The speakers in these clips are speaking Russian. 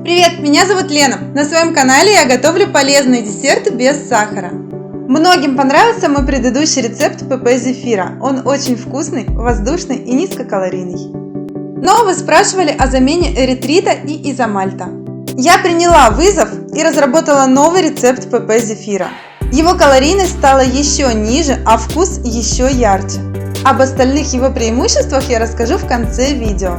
Привет, меня зовут Лена. На своем канале я готовлю полезные десерты без сахара. Многим понравился мой предыдущий рецепт ПП зефира. Он очень вкусный, воздушный и низкокалорийный. Но вы спрашивали о замене эритрита и изомальта. Я приняла вызов и разработала новый рецепт ПП зефира. Его калорийность стала еще ниже, а вкус еще ярче. Об остальных его преимуществах я расскажу в конце видео.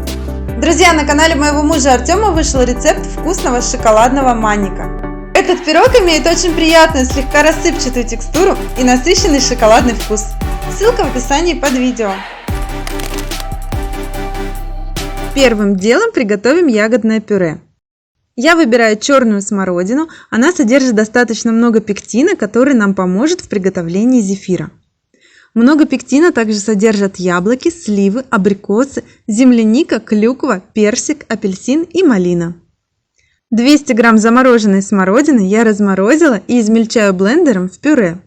Друзья, на канале моего мужа Артема вышел рецепт вкусного шоколадного манника. Этот пирог имеет очень приятную, слегка рассыпчатую текстуру и насыщенный шоколадный вкус. Ссылка в описании под видео. Первым делом приготовим ягодное пюре. Я выбираю черную смородину, она содержит достаточно много пектина, который нам поможет в приготовлении зефира. Много пектина также содержат яблоки, сливы, абрикосы, земляника, клюква, персик, апельсин и малина. 200 грамм замороженной смородины я разморозила и измельчаю блендером в пюре.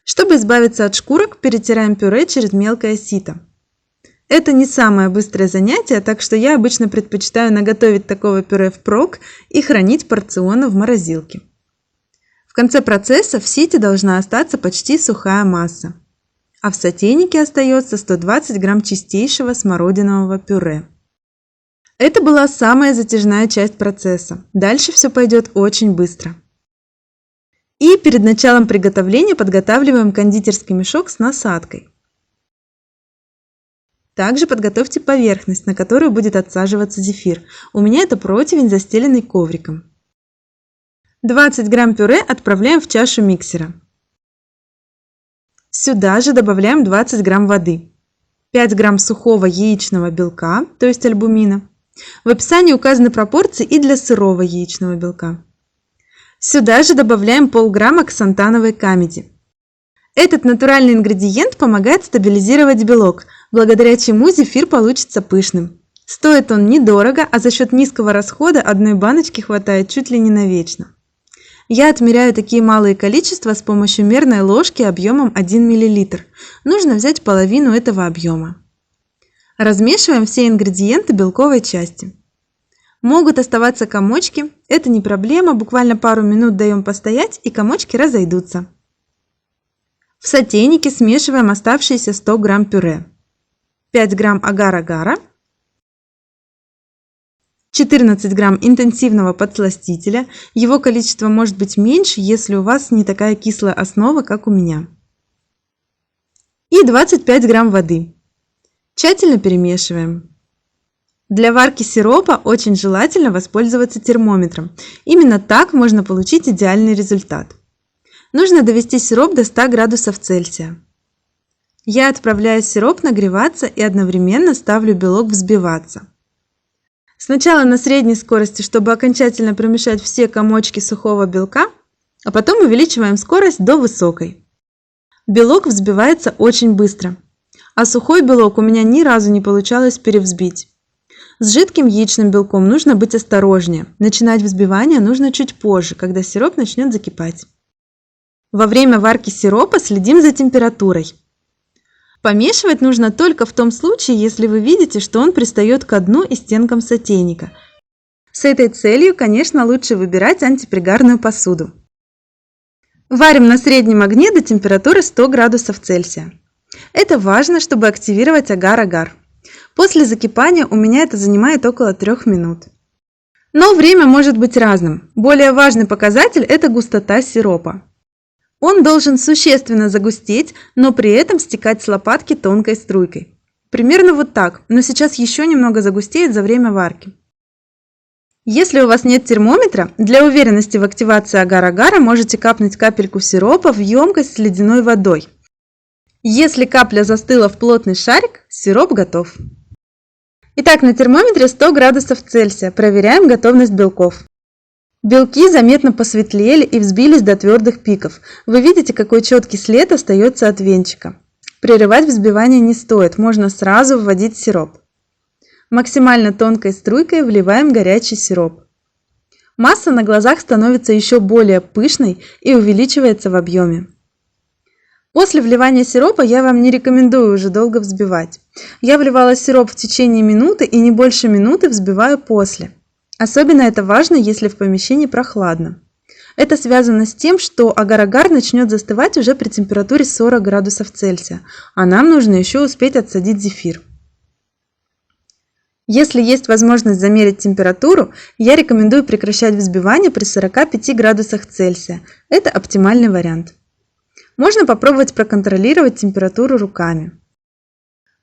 Чтобы избавиться от шкурок, перетираем пюре через мелкое сито. Это не самое быстрое занятие, так что я обычно предпочитаю наготовить такого пюре впрок и хранить порционно в морозилке. В конце процесса в сите должна остаться почти сухая масса, а в сотейнике остается 120 грамм чистейшего смородинового пюре. Это была самая затяжная часть процесса. Дальше все пойдет очень быстро. И перед началом приготовления подготавливаем кондитерский мешок с насадкой. Также подготовьте поверхность, на которую будет отсаживаться зефир. У меня это противень, застеленный ковриком. 20 грамм пюре отправляем в чашу миксера. Сюда же добавляем 20 грамм воды, 5 грамм сухого яичного белка, то есть альбумина. В описании указаны пропорции и для сырого яичного белка. Сюда же добавляем полграмма ксантановой камеди. Этот натуральный ингредиент помогает стабилизировать белок, благодаря чему зефир получится пышным. Стоит он недорого, а за счет низкого расхода одной баночки хватает чуть ли не навечно. Я отмеряю такие малые количества с помощью мерной ложки объемом 1 мл. Нужно взять половину этого объема. Размешиваем все ингредиенты белковой части. Могут оставаться комочки, это не проблема, буквально пару минут даем постоять и комочки разойдутся. В сотейнике смешиваем оставшиеся 100 грамм пюре, 5 грамм агар-агара, 14 грамм интенсивного подсластителя, его количество может быть меньше, если у вас не такая кислая основа, как у меня, и 25 грамм воды. Тщательно перемешиваем. Для варки сиропа очень желательно воспользоваться термометром. Именно так можно получить идеальный результат. Нужно довести сироп до 100 градусов Цельсия. Я отправляю сироп нагреваться и одновременно ставлю белок взбиваться. Сначала на средней скорости, чтобы окончательно промешать все комочки сухого белка, а потом увеличиваем скорость до высокой. Белок взбивается очень быстро, а сухой белок у меня ни разу не получалось перевзбить. С жидким яичным белком нужно быть осторожнее. Начинать взбивание нужно чуть позже, когда сироп начнет закипать. Во время варки сиропа следим за температурой. Помешивать нужно только в том случае, если вы видите, что он пристает ко дну и стенкам сотейника. С этой целью, конечно, лучше выбирать антипригарную посуду. Варим на среднем огне до температуры 100 градусов Цельсия. Это важно, чтобы активировать агар-агар. После закипания у меня это занимает около 3 минут. Но время может быть разным. Более важный показатель – это густота сиропа. Он должен существенно загустеть, но при этом стекать с лопатки тонкой струйкой. Примерно вот так, но сейчас еще немного загустеет за время варки. Если у вас нет термометра, для уверенности в активации агар-агара можете капнуть капельку сиропа в емкость с ледяной водой. Если капля застыла в плотный шарик, сироп готов. Итак, на термометре 100 градусов Цельсия. Проверяем готовность белков. Белки заметно посветлели и взбились до твердых пиков. Вы видите, какой четкий след остается от венчика. Прерывать взбивание не стоит, можно сразу вводить сироп. Максимально тонкой струйкой вливаем горячий сироп. Масса на глазах становится еще более пышной и увеличивается в объеме. После вливания сиропа я вам не рекомендую уже долго взбивать. Я вливала сироп в течение минуты и не больше минуты взбиваю после. Особенно это важно, если в помещении прохладно. Это связано с тем, что агар-агар начнет застывать уже при температуре 40 градусов Цельсия, а нам нужно еще успеть отсадить зефир. Если есть возможность замерить температуру, я рекомендую прекращать взбивание при 45 градусах Цельсия. Это оптимальный вариант. Можно попробовать проконтролировать температуру руками.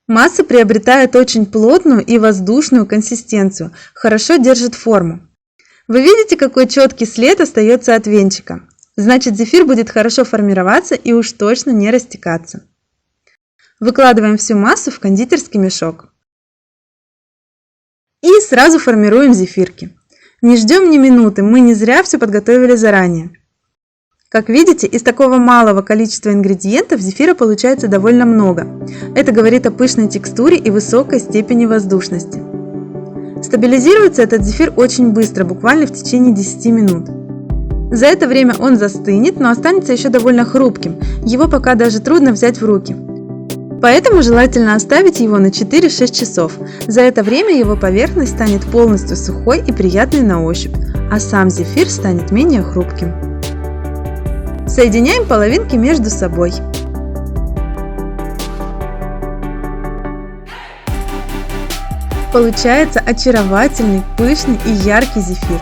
Масса приобретает очень плотную и воздушную консистенцию, хорошо держит форму. Вы видите, какой четкий след остается от венчика? Значит, зефир будет хорошо формироваться и уж точно не растекаться. Выкладываем всю массу в кондитерский мешок. И сразу формируем зефирки. Не ждем ни минуты, мы не зря все подготовили заранее. Как видите, из такого малого количества ингредиентов зефира получается довольно много. Это говорит о пышной текстуре и высокой степени воздушности. Стабилизируется этот зефир очень быстро, буквально в течение 10 минут. За это время он застынет, но останется еще довольно хрупким, его пока даже трудно взять в руки. Поэтому желательно оставить его на 4-6 часов. За это время его поверхность станет полностью сухой и приятной на ощупь, а сам зефир станет менее хрупким. Соединяем половинки между собой. Получается очаровательный, пышный и яркий зефир.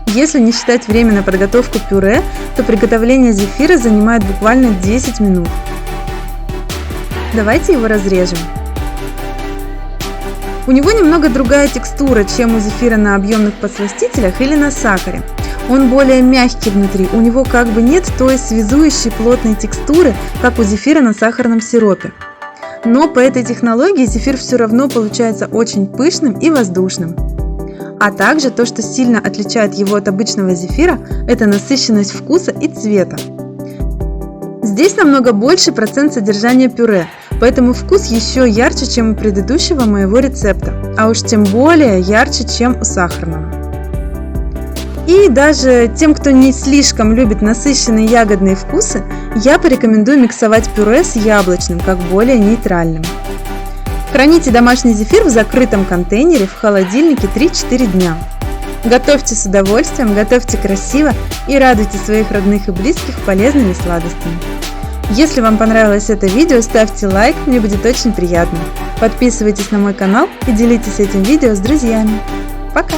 Если не считать время на подготовку пюре, то приготовление зефира занимает буквально 10 минут. Давайте его разрежем. У него немного другая текстура, чем у зефира на объемных подсластителях или на сахаре. Он более мягкий внутри, у него как бы нет той связующей плотной текстуры, как у зефира на сахарном сиропе. Но по этой технологии зефир все равно получается очень пышным и воздушным. А также то, что сильно отличает его от обычного зефира, это насыщенность вкуса и цвета. Здесь намного больше процент содержания пюре, поэтому вкус еще ярче, чем у предыдущего моего рецепта, а уж тем более ярче, чем у сахарного. И даже тем, кто не слишком любит насыщенные ягодные вкусы, я порекомендую миксовать пюре с яблочным, как более нейтральным. Храните домашний зефир в закрытом контейнере в холодильнике 3-4 дня. Готовьте с удовольствием, готовьте красиво и радуйте своих родных и близких полезными сладостями. Если вам понравилось это видео, ставьте лайк, мне будет очень приятно. Подписывайтесь на мой канал и делитесь этим видео с друзьями. Пока!